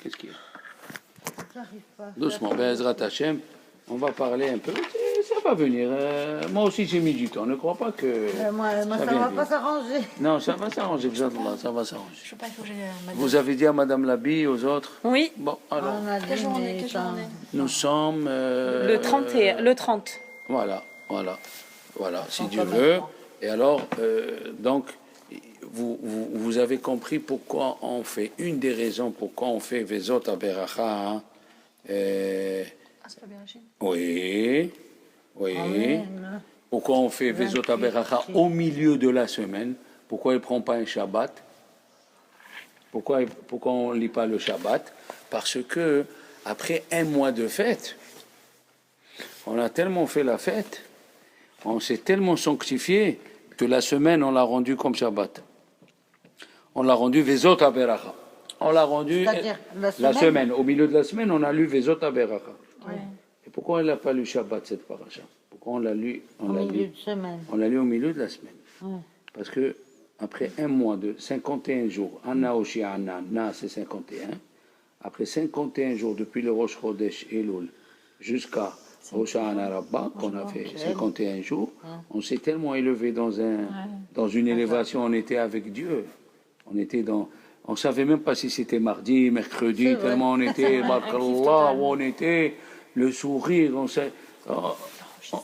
Qu'est-ce qu'il y a? J'arrive pas. Doucement, Bezrat Hachem, on va parler un peu. Ça va venir. Moi aussi, j'ai mis du temps. Ne crois pas que. Moi, ça vient va vite. pas s'arranger. Non, ça va s'arranger, Inch'Allah, ça va s'arranger. Je sais pas, il faut que j'aille à Vous avez dit à Madame Labi, aux autres? Oui, Bon, alors, On a quelle dit, journée, mais quelle ça- journée nous sommes. Le 30 le 30. Voilà, si Dieu veut. Et alors, donc, vous avez compris pourquoi on fait, une des raisons pourquoi on fait Vezot Aberacha. Hein, Ah, c'est pas bien, Rachid? oui. Amen. Pourquoi on fait Vezot Aberacha au milieu de la semaine? Pourquoi il ne prend pas un Shabbat? Pourquoi on ne lit pas le Shabbat? Parce que, après un mois de fête, on a tellement fait la fête, on s'est tellement sanctifié, que la semaine, on l'a rendu comme Shabbat. On l'a rendu Vezot Aberacha. On l'a rendu C'est-à-dire la semaine. Au milieu de la semaine, on a lu Vezot Aberacha. Ouais. Et pourquoi on n'a pas lu Shabbat, cette paracha? Pourquoi on l'a lu Au milieu de semaine. On l'a lu au milieu de la semaine. Ouais. Parce que après un mois de 51 jours, Anna Oshi Anna, Na c'est 51, après 51 jours depuis le Rosh Chodesh Elul jusqu'à Rosh Hashanah Rabbah, qu'on a fait 51 jours, on s'est tellement élevé dans une élévation, on était avec Dieu. On savait même pas si c'était mardi, mercredi, tellement on était, Barakallah, où on était, le sourire,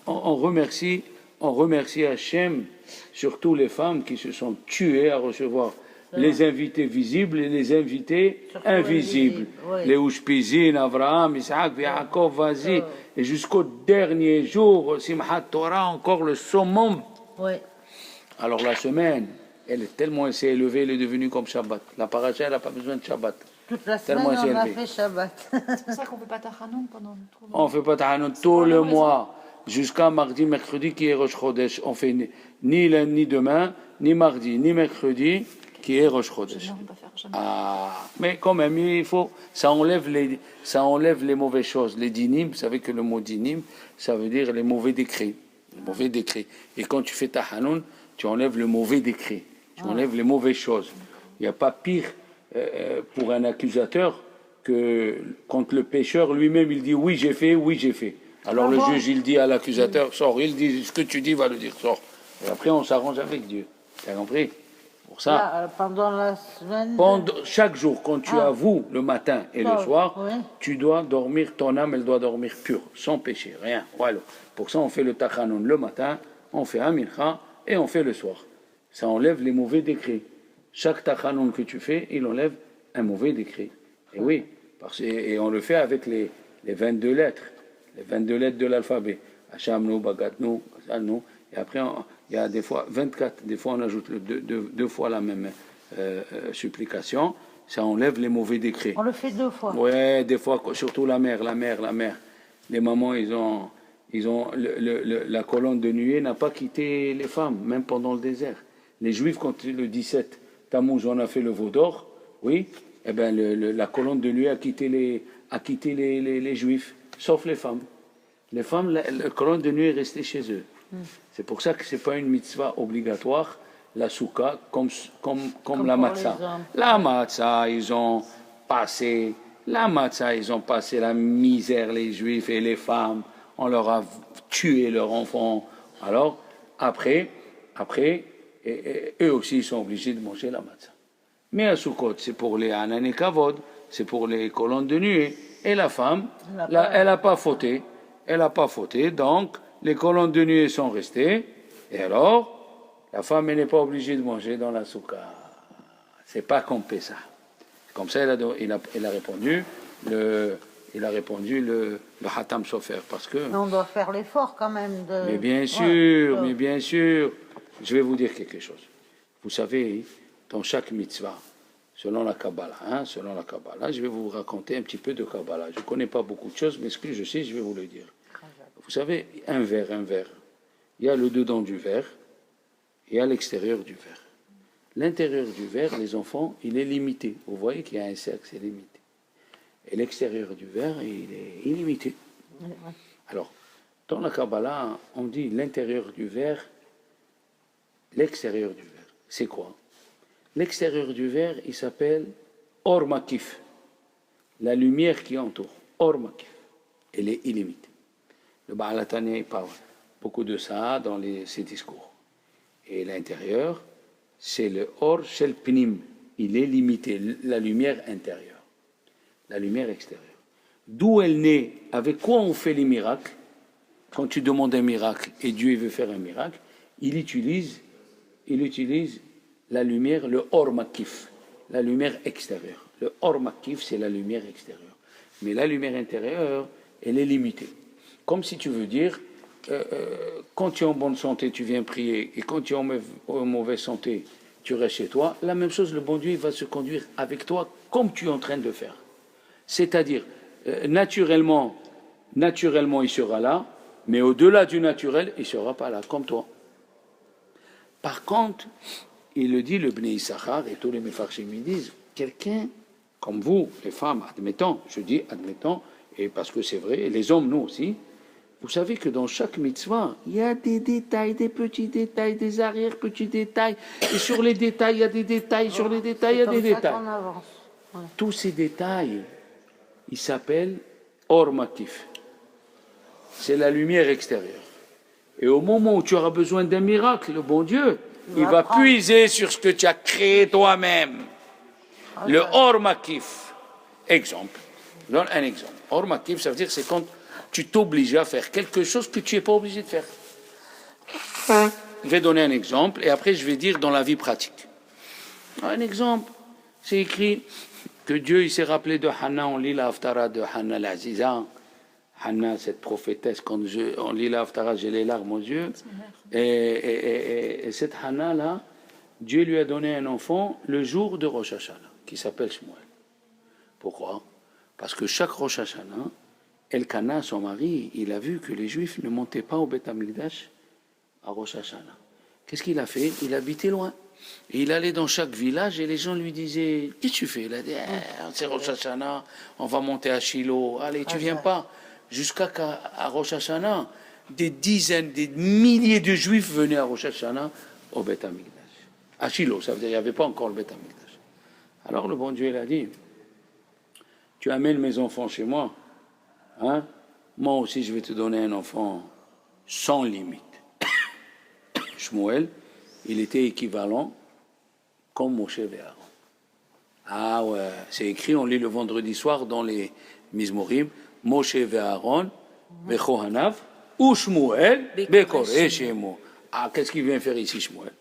on remercie Hachem, surtout les femmes qui se sont tuées à recevoir les invités visibles et les invités Surtout invisibles. Les Ushpizin, Abraham, Isaac, Yaakov, vas-y. Et jusqu'au dernier jour, Simchat Torah, encore le summum. Oui. Alors la semaine, elle s'est élevée, elle est devenue comme Shabbat. La paracha, elle n'a pas besoin de Shabbat. Toute la semaine, Tellement on a élevé. fait Shabbat. C'est pour ça qu'on ne peut pas Tachanoun pendant tout le On ne fait pas Tahanout tout le mois, jusqu'à mardi, mercredi, qui est Rosh Chodesh. On fait ni lundi, ni demain, ni mardi, ni mercredi, qui est Rosh Chodesh. Non, on ne peut pas faire jamais. Ah, mais quand même, ça enlève les mauvaises choses. Les dinim, vous savez que le mot dinim, ça veut dire les mauvais décrets. Les mauvais décrets. Et quand tu fais Tahanoun, tu enlèves le mauvais décret. Tu enlèves les mauvaises choses. Il n'y a pas pire pour un accusateur que quand le pécheur lui-même il dit oui j'ai fait. Alors le juge il dit à l'accusateur sors, il dit ce que tu dis va le dire sors. Et après on s'arrange avec Dieu. Tu as compris? Pour ça, Là, pendant la semaine. chaque jour quand tu avoues le matin et le soir, tu dois dormir, ton âme elle doit dormir pure, sans péché, rien. Voilà. Pour ça on fait le tachanoun le matin, on fait un mincha et on fait le soir. Ça enlève les mauvais décrets. Chaque tachanoun que tu fais, il enlève un mauvais décret. Et oui, et on le fait avec les 22 lettres, les 22 lettres de l'alphabet. Hachamnu, Bagatnu, Asalnu. Et après, il y a des fois 24, des fois on ajoute deux fois la même supplication. Ça enlève les mauvais décrets. On le fait 2 fois. Ouais, des fois, surtout la mère. Les mamans, la colonne de nuée n'a pas quitté les femmes, même pendant le désert. Les Juifs, quand le 17 Tammuz, on a fait le veau d'or, oui, eh ben la colonne de nuée a quitté les Juifs, sauf les femmes. Les femmes, la colonne de nuée est restée chez eux. C'est pour ça que ce n'est pas une mitzvah obligatoire, la soukha, comme la matzah. La matzah, ils ont passé la misère, les Juifs et les femmes. On leur a tué leurs enfants. Alors, après, et eux aussi, ils sont obligés de manger la matzah. Mais à Sukkot, c'est pour les Hanan et Kavod, c'est pour les colonnes de nuée. Et la femme, elle n'a pas fauté. Donc, les colonnes de nuée sont restées. Et alors, la femme, elle n'est pas obligée de manger dans la Soukha. C'est pas comme ça. Comme ça, il a répondu le Hatam Sofer. Parce que. On doit faire l'effort quand même. Mais bien sûr. Je vais vous dire quelque chose. Vous savez, dans chaque mitzvah, selon la Kabbalah, je vais vous raconter un petit peu de Kabbalah. Je ne connais pas beaucoup de choses, mais ce que je sais, je vais vous le dire. Vous savez, un verre. Il y a le dedans du verre, il y a l'extérieur du verre. L'intérieur du verre, les enfants, il est limité. Vous voyez qu'il y a un cercle, c'est limité. Et l'extérieur du verre, il est illimité. Alors, dans la Kabbalah, on dit l'intérieur du verre, l'extérieur du verre. C'est quoi? L'extérieur du verre, il s'appelle Or Makif. la lumière qui entoure, Or Makif, elle est illimitée. Le Baal HaTanya, il parle beaucoup de ça dans ses discours. Et l'intérieur, c'est le Or Shel Pnim. Il est limité, la lumière intérieure, la lumière extérieure. D'où elle naît, avec quoi on fait les miracles. Quand tu demandes un miracle et Dieu veut faire un miracle, il utilise la lumière, le Or Makif, la lumière extérieure. Le Or Makif, c'est la lumière extérieure. Mais la lumière intérieure, elle est limitée. Comme si tu veux dire, quand tu es en bonne santé, tu viens prier, et quand tu es en mauvaise santé, tu restes chez toi. La même chose, le bon Dieu il va se conduire avec toi comme tu es en train de le faire. C'est-à-dire, naturellement, il sera là, mais au-delà du naturel, il ne sera pas là, comme toi. Par contre, il le dit, le Bnei Issachar, et tous les Mefarshim disent, quelqu'un comme vous, les femmes, admettons, je dis admettons, et parce que c'est vrai, et les hommes, nous aussi, vous savez que dans chaque mitzvah, il y a des détails, des petits détails, des arrière-petits détails, et sur les détails, il y a des détails, sur les détails, il y a des détails. Ouais. Tous ces détails, ils s'appellent Or Makif. C'est la lumière extérieure. Et au moment où tu auras besoin d'un miracle, le bon Dieu, il va puiser sur ce que tu as créé toi-même. Le Or Makif. Exemple. Je donne un exemple. Or Makif, ça veut dire que c'est quand tu t'obliges à faire quelque chose que tu n'es pas obligé de faire. Je vais donner un exemple et après je vais dire dans la vie pratique. Un exemple, c'est écrit que Dieu il s'est rappelé de Hanna, on lit la Haftara de Hanna l'Aziza. Hanna, cette prophétesse, quand on lit la Haftara, j'ai les larmes aux yeux. Et cette Hanna-là, Dieu lui a donné un enfant le jour de Rosh Hashanah, qui s'appelle Shmuel. Pourquoi? Parce que chaque Rosh Hashanah, Elkana, son mari, il a vu que les Juifs ne montaient pas au Beth Amikdash à Rosh Hashanah. Qu'est-ce qu'il a fait? Il habitait loin. Et il allait dans chaque village et les gens lui disaient « Qu'est-ce que tu fais ?» Il a dit c'est Rosh Hashanah, on va monter à Shiloh. Allez, tu viens pas. Jusqu'à Rosh Hashanah, des dizaines, des milliers de Juifs venaient à Rosh Hashanah au Beth Amikdash. À Shiloh, ça veut dire qu'il n'y avait pas encore le Beth Amikdash. Alors le bon Dieu, il a dit « Tu amènes mes enfants chez moi. Hein? Moi aussi, je vais te donner un enfant sans limite. » Shmuel, il était équivalent comme Moshe et Aaron. Ah ouais, c'est écrit, on lit le vendredi soir dans les Mizmorim, Moshe et Aaron, Bechohanav, ou Shmuel, Bekoré Shemo. Ah, qu'est-ce qu'il vient faire ici, Shmuel?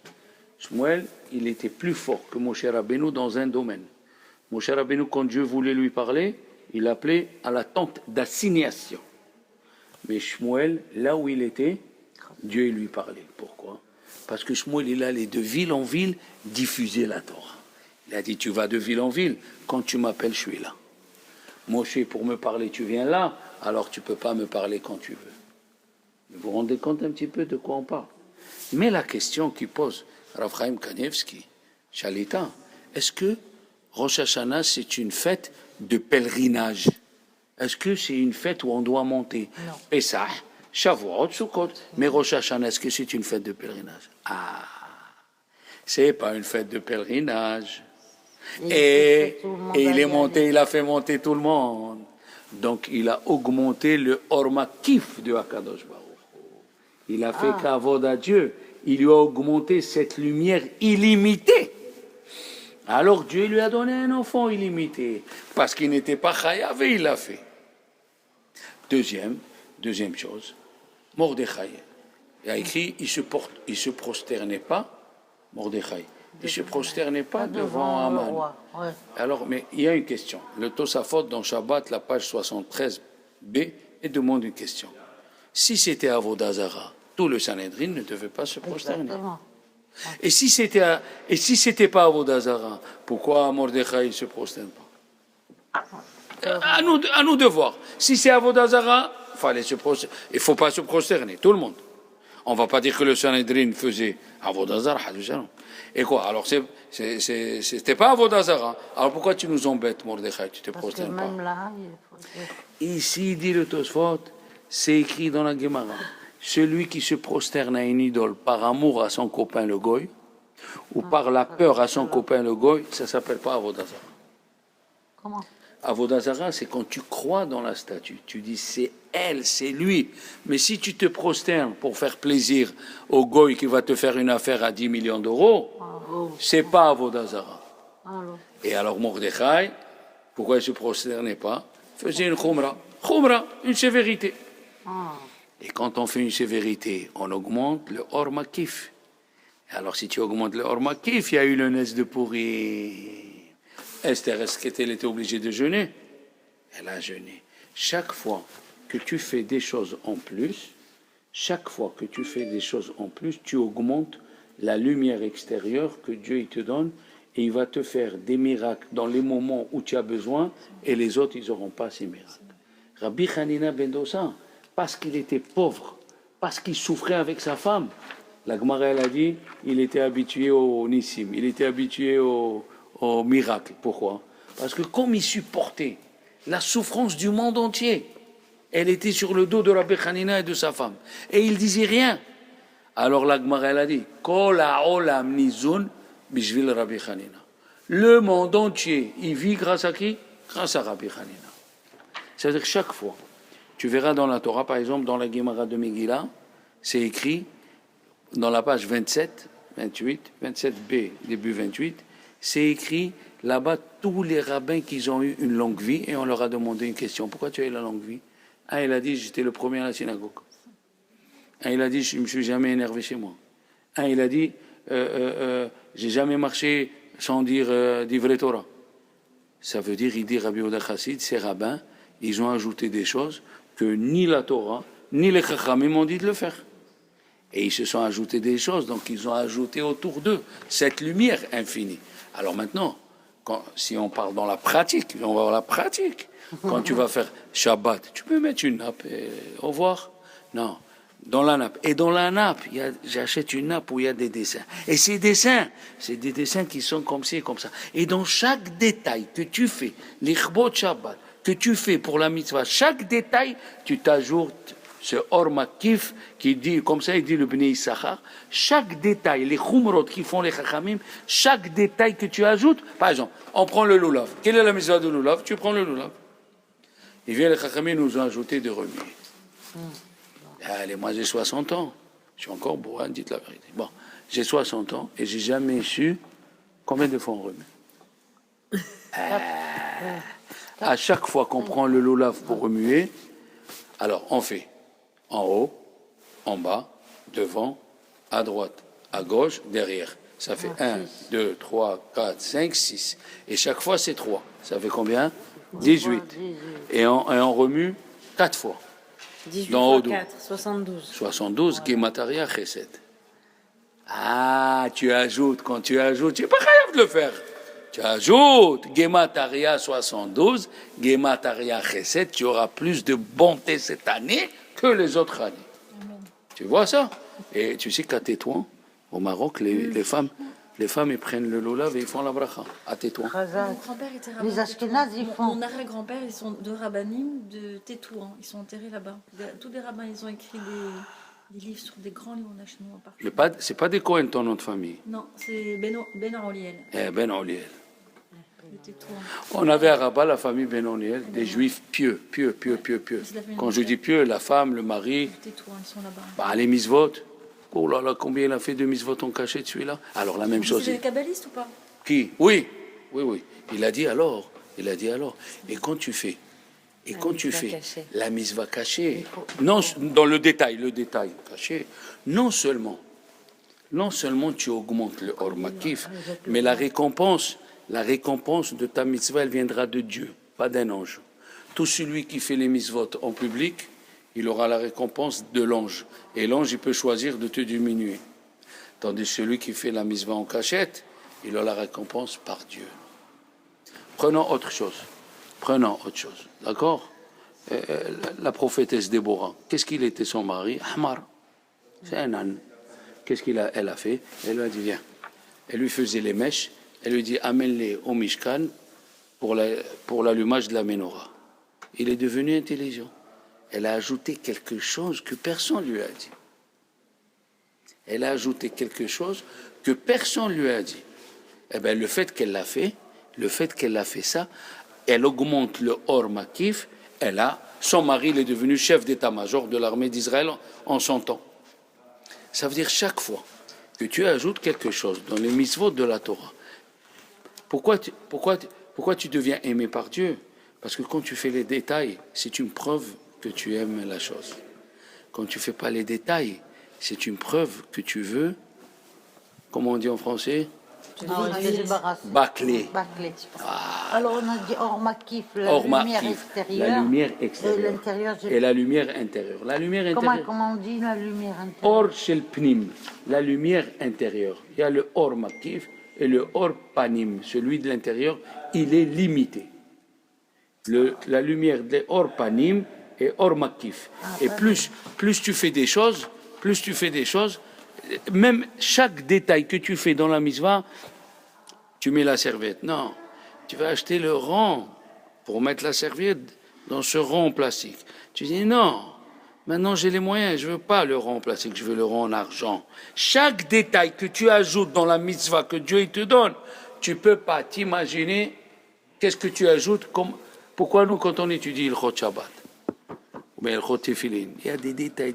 Shmuel, il était plus fort que Moshe Rabbeinu dans un domaine. Moshe Rabbeinu, quand Dieu voulait lui parler, il appelait à la tente d'assignation. Mais Shmuel, là où il était, Dieu lui parlait. Pourquoi? Parce que Shmuel, il allait de ville en ville diffuser la Torah. Il a dit, tu vas de ville en ville, quand tu m'appelles, je suis là. Moshe, pour me parler, tu viens là, alors tu ne peux pas me parler quand tu veux. Vous vous rendez compte un petit peu de quoi on parle? Mais la question qui pose Rav Chaim Kanievski, Shalita, est-ce que Rosh Hashanah, c'est une fête de pèlerinage? Est-ce que c'est une fête où on doit monter? Non. Pesach, Shavuot, Sukkot. Mais Rosh Hashanah, est-ce que c'est une fête de pèlerinage? Ah, c'est pas une fête de pèlerinage. Et il est monté, il a fait monter tout le monde. Donc il a augmenté le Orma Kif de Akadosh Baruch. Il a fait kavod à Dieu. Il lui a augmenté cette lumière illimitée. Alors Dieu lui a donné un enfant illimité. Parce qu'il n'était pas chayav et il l'a fait. Deuxième chose, Mordechai. Il a écrit, il se prosternait pas, Mordechai. Il ne se prosternait pas devant Haman. Ouais. Alors, mais il y a une question. Le Tosafot dans Shabbat, la page 73b, et demande une question. Si c'était Avodah Zara, tout le Sanhedrin ne devait pas se prosterner. Exactement. Et si c'était pas Avodah Zara, pourquoi Mordechai ne se prosterne pas? À nous de voir. Si c'est Avodah Zara, il ne faut pas se prosterner, tout le monde. On ne va pas dire que le Sanhedrin faisait Avodah Zara. Et quoi? Alors, c'était pas Avodah Zara. Alors, pourquoi tu nous embêtes, Mordechai? Tu te prosternes pas. Même là, il faut... Ici, dit le Tosfot, c'est écrit dans la Gemara. Celui qui se prosterne à une idole par amour à son copain le Goy, ou par la peur à son copain le Goy, ça ne s'appelle pas Avodah Zara. Comment? Avodah Zarah, c'est quand tu crois dans la statue. Tu dis, c'est elle, c'est lui. Mais si tu te prosternes pour faire plaisir au goy qui va te faire une affaire à 10 millions d'euros, c'est pas Avodah Zarah. Et alors Mordechai, pourquoi il ne se prosternait pas? Faisait une khumra. Khumra, une sévérité. Et quand on fait une sévérité, on augmente le Or Makif. Alors si tu augmentes le Or Makif, il y a eu le Nes de Pourri. Esther, est-ce qu'elle était obligée de jeûner? Elle a jeûné. Chaque fois que tu fais des choses en plus, tu augmentes la lumière extérieure que Dieu il te donne et il va te faire des miracles dans les moments où tu as besoin et les autres, ils n'auront pas ces miracles. Rabbi Hanina ben Dosa, parce qu'il était pauvre, parce qu'il souffrait avec sa femme, la Gemara elle a dit, il était habitué au nissim, il était habitué au miracle. Pourquoi? Parce que comme il supportait la souffrance du monde entier, elle était sur le dos de Rabbi Hanina et de sa femme. Et il disait rien. Alors la Gemara elle a dit, Kol ha'olam nizun bishvil Rabbi Hanina. Le monde entier, il vit grâce à qui? Grâce à Rabbi Hanina. C'est-à-dire que chaque fois, tu verras dans la Torah, par exemple, dans la Gemara de Megillah, c'est écrit dans la page 27, 28, 27b, début 28, c'est écrit là-bas tous les rabbins qui ont eu une longue vie et on leur a demandé une question. Pourquoi tu as eu la longue vie? Un, il a dit, j'étais le premier à la synagogue. Un, il a dit, je ne me suis jamais énervé chez moi. Un, il a dit, j'ai jamais marché sans dire d'Ivret Torah. Ça veut dire, il dit Rabbi Yehuda Chassid, ces rabbins, ils ont ajouté des choses que ni la Torah, ni les Chachamim m'ont dit de le faire. Et ils se sont ajoutés des choses, donc ils ont ajouté autour d'eux cette lumière infinie. Alors maintenant, si on parle dans la pratique, on va voir la pratique. Quand tu vas faire Shabbat, tu peux mettre une nappe et au revoir. Non, dans la nappe. Et dans la nappe, j'achète une nappe où il y a des dessins. Et ces dessins, c'est des dessins qui sont comme ci et comme ça. Et dans chaque détail que tu fais, l'Ichbot Shabbat, que tu fais pour la mitzvah, chaque détail, tu t'ajoutes ce Or Makif qui dit, comme ça il dit le Bnei Issachar, chaque détail, les Khumrot qui font les Chachamim, chaque détail que tu ajoutes, par exemple, on prend le Lulav. Quelle est la mitzvah de Lulav? Tu prends le Lulav. Et vient les Chachamim nous ont ajouté des remuer. Allez, moi j'ai 60 ans, je suis encore beau, hein, dites la vérité. Bon, j'ai 60 ans et j'ai jamais su combien de fois on remet. À chaque fois qu'on prend le Lulav pour remuer, alors on fait en haut, en bas, devant, à droite, à gauche, derrière. Ça fait 1, 2, 3, 4, 5, 6. Et chaque fois, c'est 3. Ça fait combien? 18. Et on remue 4 fois. 18 dans fois 4, 72. 72, Gemataria Chesed. Ah, tu ajoutes, quand tu ajoutes, tu n'es pas capable de le faire. Tu ajoutes Gemataria 72, Gemataria Chesed, tu auras plus de bonté cette année que les autres années. Amen. Tu vois ça? Et tu sais qu'à Tétouan, au Maroc, les femmes, ils prennent le lulav et ils font la bracha. À Tétouan. Mon grand-père était rabbin. Les Ashkénazes, ils font. Mon arrière-grand-père, ils sont de rabbinim de Tétouan. Ils sont enterrés là-bas. Tous les rabbins, ils ont écrit des livres sur des grands livres chinois. C'est pas des Cohen ton nom de famille? Non, c'est Ben Oliel. Ben Oliel. On avait à Rabat la famille Ben Oliel, des juifs pieux. Quand je dis pieux, la femme, le mari. Tétouan, ils sont là-bas. Bah, les misvot. Oh là là, combien il a fait de misvot en cachet de celui-là? Alors la même chose. C'est des kabbalistes ou pas? Qui? Oui. Il a dit alors. Et quand tu fais, la misva cachée, non, dans le détail caché, non seulement tu augmentes le Or Makif, mais la récompense de ta mitzvah, elle viendra de Dieu, pas d'un ange. Tout celui qui fait les mitzvot en public, il aura la récompense de l'ange. Et l'ange, il peut choisir de te diminuer. Tandis que celui qui fait la mitzvah en cachette, il a la récompense par Dieu. Prenons autre chose. D'accord? La prophétesse Déborah, qu'est-ce qu'il était son mari? Ahmar. C'est un âne. Qu'est-ce elle a fait? Elle lui a dit, viens. Elle lui faisait les mèches. Elle lui dit, amène-les au Mishkan pour l'allumage de la menorah. Il est devenu intelligent. Elle a ajouté quelque chose que personne ne lui a dit. Eh bien, le fait qu'elle l'a fait ça elle augmente le Or Makif, son mari il est devenu chef d'état-major de l'armée d'Israël en son temps. Ça veut dire chaque fois que tu ajoutes quelque chose dans les mitzvot de la Torah, pourquoi tu deviens aimé par Dieu? Parce que quand tu fais les détails, c'est une preuve que tu aimes la chose. Quand tu ne fais pas les détails, c'est une preuve que tu veux, comment on dit en français? Bâcler. Alors on a dit Or Makif, Or lumière Makif, extérieure. la lumière Et extérieure. l'intérieur, Et la lumière intérieure. La lumière intérieure. comment on dit la lumière intérieure? Or shel pnim, la lumière intérieure. Il y a le Or Makif et le Or Panim. Celui de l'intérieur, il est limité. La lumière de Or Panim et Or Makif. Et plus tu fais des choses, même chaque détail que tu fais dans la mitzvah, tu mets la serviette. Non, tu vas acheter le rang pour mettre la serviette dans ce rang en plastique. Tu dis non, maintenant j'ai les moyens, je ne veux pas le rang en plastique, je veux le rang en argent. Chaque détail que tu ajoutes dans la mitzvah que Dieu il te donne, tu ne peux pas t'imaginer qu'est-ce que tu ajoutes. Pourquoi nous, quand on étudie le Chot Shabbat, ou bien le Chot Tefillin, il y a des détails.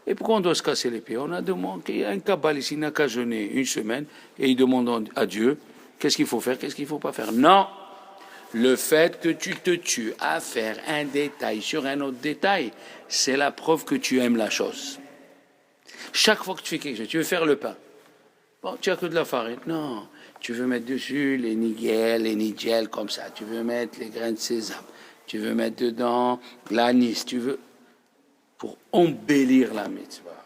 Et pourquoi on doit se casser les pieds? On a demandé, il y a un kabbaliste, il n'a qu'à jeûner une semaine et il demande à Dieu qu'est-ce qu'il faut faire, qu'est-ce qu'il ne faut pas faire. Non, le fait que tu te tues à faire un détail sur un autre détail, c'est la preuve que tu aimes la chose. Chaque fois que tu fais quelque chose, tu veux faire le pain. Bon, tu n'as que de la farine. Non, tu veux mettre dessus les nigel comme ça. Tu veux mettre les grains de sésame. Tu veux mettre dedans l'anis. Tu veux... pour embellir la mitzvah.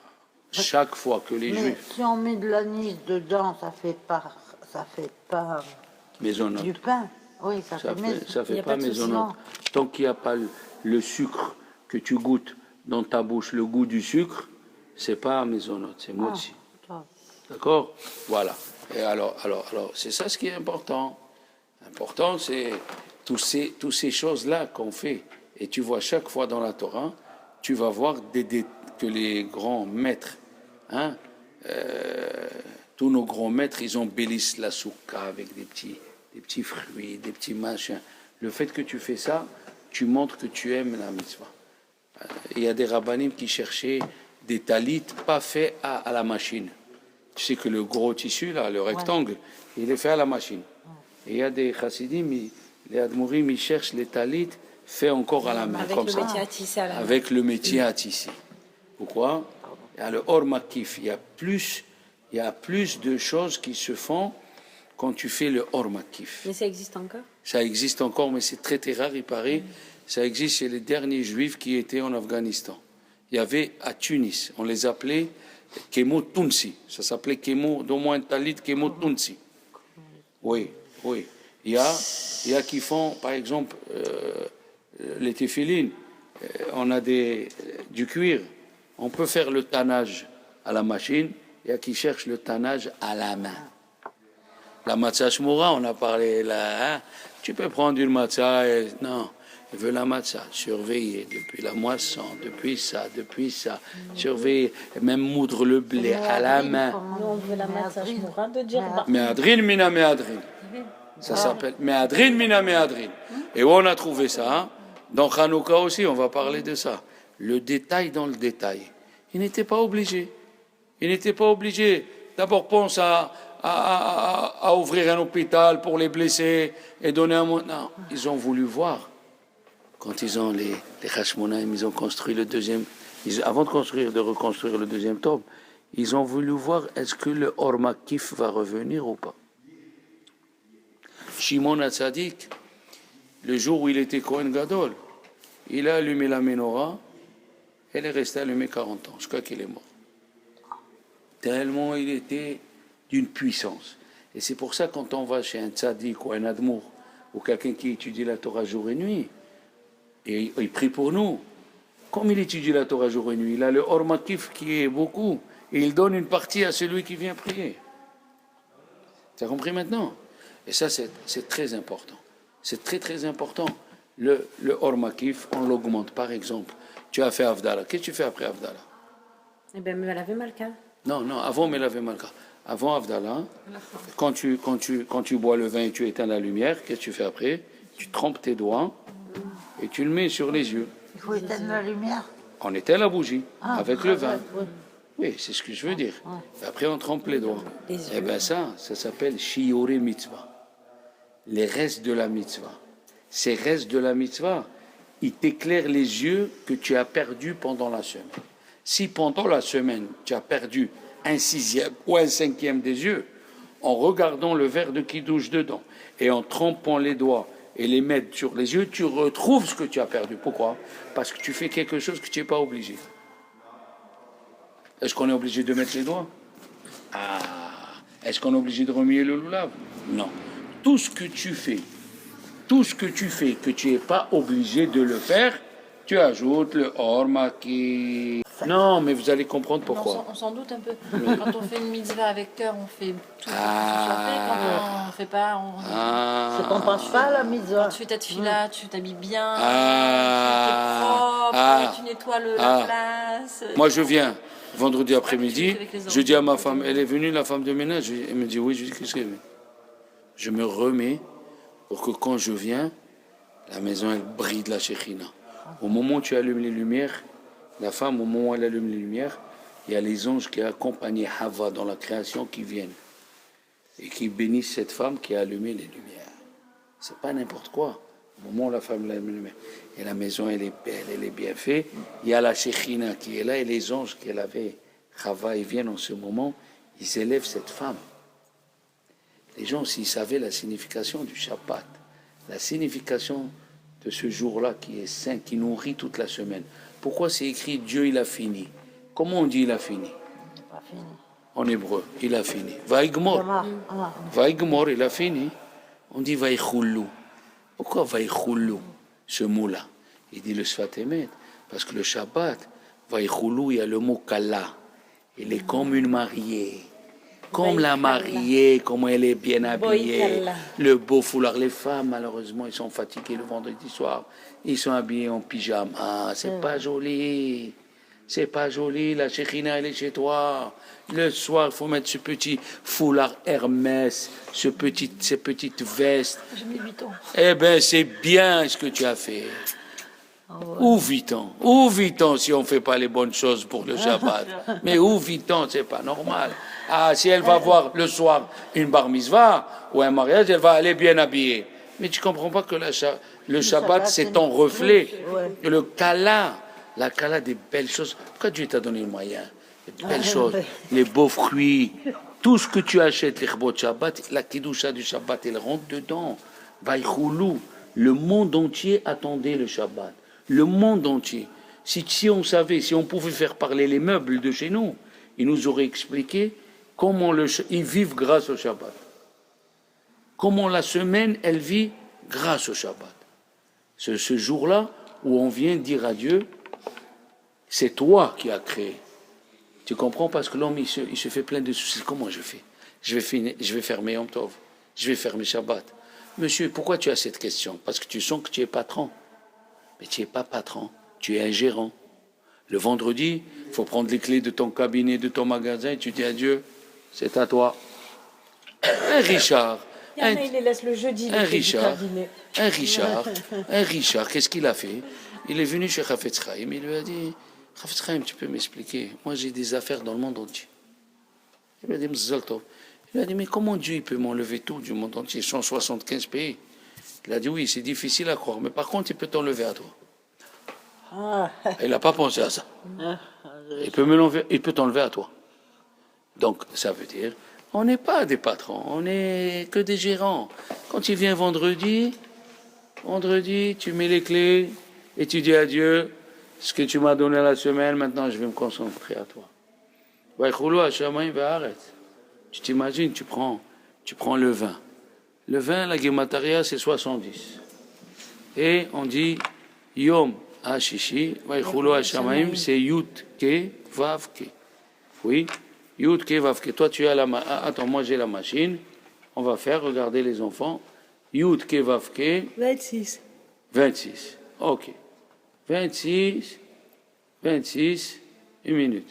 Chaque fois que les Juifs... si on met de l'anis dedans, ça fait pas maisonnote. Du pain. Oui, ça fait pas maisonnote. Tant qu'il n'y a pas le sucre que tu goûtes dans ta bouche, le goût du sucre, c'est pas maisonnote, c'est motzi. D'accord? Voilà. Et alors, c'est ça ce qui est important. Important, c'est tous ces choses-là qu'on fait. Et tu vois chaque fois dans la Torah, tu vas voir que les grands maîtres, tous nos grands maîtres, ils embellissent la soukha avec des petits fruits, des petits machins. Le fait que tu fais ça, tu montres que tu aimes la mitzvah. Il y a des rabbanim qui cherchaient des talit pas faits à la machine. Tu sais que le gros tissu, là, le rectangle, il est fait à la machine. Et il y a des chassidim, les admourim, ils cherchent les talit faits encore à la main, avec comme le ça. métier à tisser à la main. Avec le métier à tisser. Pourquoi? Il y a le Or Makif. Il y a plus de choses qui se font quand tu fais le Or Makif. Mais ça existe encore? Ça existe encore, mais c'est très très rare, il paraît. Ça existe chez les derniers juifs qui étaient en Afghanistan. Il y avait à Tunis, on les appelait Kemo Tunsi. Ça s'appelait Kemo, d'au moins Talit Kemo Tunsi. Oui. Il y a qui font, par exemple, les téfilines. On a du cuir. On peut faire le tannage à la machine. Il y a qui cherchent le tannage à la main. La matzah shmura, on a parlé là. Tu peux prendre une matzah et... Non, il veut la matzah. Surveiller depuis la moisson, depuis ça. Surveiller, même moudre le blé à la main. Nous, on veut la matzah shmura de dire... Me'adrin mina me'adrin. Ça s'appelle Me'adrin mina me'adrin. Et où on a trouvé ça? Dans Hanouka aussi, on va parler de ça. Le détail dans le détail. Il n'était pas obligé. D'abord, pense à ouvrir un hôpital pour les blessés et donner un mot. Non, ils ont voulu voir. Quand ils ont les Hashmonaïm, ils ont construit le deuxième. Avant de reconstruire le deuxième tombe, ils ont voulu voir est-ce que le Or Makif va revenir ou pas. Shimon HaTzadik, le jour où il était Kohen Gadol, il a allumé la menorah, elle est restée allumée 40 ans, jusqu'à qu'il est mort. Tellement il était d'une puissance. Et c'est pour ça, quand on va chez un tzaddik ou un admour, ou quelqu'un qui étudie la Torah jour et nuit, et il prie pour nous, comme il étudie la Torah jour et nuit, il a le Or Makif qui est beaucoup, et il donne une partie à celui qui vient prier. Tu as compris maintenant? Et ça, c'est très important. C'est très, très important. Le Or Makif, on l'augmente. Par exemple, tu as fait Havdalah. Qu'est-ce que tu fais après Havdalah? Eh bien, Melavé Malka. Non, avant Melavé Malka. Avant Havdalah, quand tu bois le vin et tu éteins la lumière, qu'est-ce que tu fais après? Tu trempes tes doigts et tu le mets sur les yeux. Il faut éteindre la lumière. On éteint la bougie avec le vin. Oui. Oui, c'est ce que je veux dire. Et après, on trempe les doigts. Eh bien ça s'appelle Shiore Mitzvah. Les restes de la mitzvah. Ces restes de la mitzvah, ils t'éclairent les yeux que tu as perdus pendant la semaine. Si pendant la semaine, tu as perdu un 6e ou un 5e des yeux, en regardant le verre de Kiddush dedans et en trempant les doigts et les mettre sur les yeux, tu retrouves ce que tu as perdu. Pourquoi? Parce que tu fais quelque chose que tu n'es pas obligé. Est-ce qu'on est obligé de mettre les doigts? Ah. Est-ce qu'on est obligé de remuer le loulav? Non. Tout ce que tu fais que tu n'es pas obligé de le faire, tu ajoutes le ormaki. Non, mais vous allez comprendre pourquoi. On s'en doute un peu. Quand on fait une mitzvah avec cœur, on fait tout ce qui soit fait. Quand on ne fait pas, C'est qu'on ne pense pas à la mitzvah. Quand tu fais ta tefila, tu t'habilles bien, tu es propre, tu nettoies la place. Moi, je viens vendredi après-midi, je dis à ma femme, elle est venue, la femme de ménage, elle me dit oui, je dis qu'est-ce qu'elle veut? Je me remets pour que quand je viens, la maison, elle brille de la Shekhina. Au moment où tu allumes les lumières, la femme, au moment où elle allume les lumières, il y a les anges qui accompagnent Hava dans la création qui viennent et qui bénissent cette femme qui a allumé les lumières. C'est pas n'importe quoi. Au moment où la femme allume les lumières, et la maison, elle est belle, elle est bien faite. Il y a la Shekhina qui est là et les anges qu'elle avait, Hava, ils viennent en ce moment, ils élèvent cette femme. Les gens, s'ils savaient la signification du Shabbat, la signification de ce jour-là qui est saint, qui nourrit toute la semaine. Pourquoi c'est écrit Dieu, il a fini? Comment on dit il a fini? Pas fini. En hébreu, il a fini. Vaïgmor. Vaïgmor, il a fini. On dit Vaïchoulou. Pourquoi Vaïchoulou, ce mot-là? Il dit le Sfat Emet, parce que le Shabbat, Vaïchoulou, il y a le mot Kala. Il est comme une mariée. Comme la mariée, comment elle est bien habillée, le beau foulard. Les femmes, malheureusement, ils sont fatigués le vendredi soir. Ils sont habillés en pyjama. C'est pas joli. C'est pas joli. La Shekhina, elle est chez toi. Le soir, il faut mettre ce petit foulard Hermès, ces petites vestes. J'ai mis 8 ans. Eh bien, c'est bien ce que tu as fait. Où vit-on? Où vit-on si on ne fait pas les bonnes choses pour le Shabbat? Mais où vit-on? C'est pas normal. Ah, si elle va voir le soir une bar mitzvah ou un mariage, elle va aller bien habillée. Mais tu comprends pas que le Shabbat, c'est ton reflet. Et le kala, la kala des belles choses. Pourquoi Dieu t'a donné le moyen? Les belles choses, les beaux fruits, tout ce que tu achètes, les chbot Shabbat, la kidusha du Shabbat, elle rentre dedans. Vaïchoulou, le monde entier attendait le Shabbat. Le monde entier. Si on savait, si on pouvait faire parler les meubles de chez nous, ils nous auraient expliqué comment ils vivent grâce au Shabbat. Comment la semaine, elle vit grâce au Shabbat. Ce jour-là où on vient dire à Dieu, c'est toi qui as créé. Tu comprends? Parce que l'homme, il se fait plein de soucis. Comment je fais? Je vais faire mes Yom Tov. Je vais faire mes Shabbat. Monsieur, pourquoi tu as cette question? Parce que tu sens que tu es patron. Mais tu n'es pas patron, tu es un gérant. Le vendredi, il faut prendre les clés de ton cabinet, de ton magasin, et tu dis à Dieu, c'est à toi. Un Richard. Il les laisse le jeudi. Un Richard, qu'est-ce qu'il a fait? Il est venu chez Chafetz Chaim, il lui a dit, Chafetz Chaim, tu peux m'expliquer? Moi, j'ai des affaires dans le monde entier. Il lui a dit, Mzal Tov. Il lui a dit, mais comment Dieu il peut m'enlever tout du monde entier, 175 pays? Il a dit, oui, c'est difficile à croire, mais par contre, il peut t'enlever à toi. Il n'a pas pensé à ça. Il peut t'enlever à toi. Donc, ça veut dire, on n'est pas des patrons, on n'est que des gérants. Quand tu viens vendredi, tu mets les clés et tu dis à Dieu, ce que tu m'as donné la semaine, maintenant je vais me concentrer à toi. Tu t'imagines, tu prends le vin. Le vin, la Gemataria, c'est 70. Et on dit, Yom HaShishi, Vaichulo HaShamayim, c'est Yut Ke Vav Ke. Oui, Yut Ke Vav Ke. Toi, tu as attends, moi j'ai la machine. On va faire, regardez les enfants. Yut Ke Vav Ke. 26. 26. Ok. 26, une minute.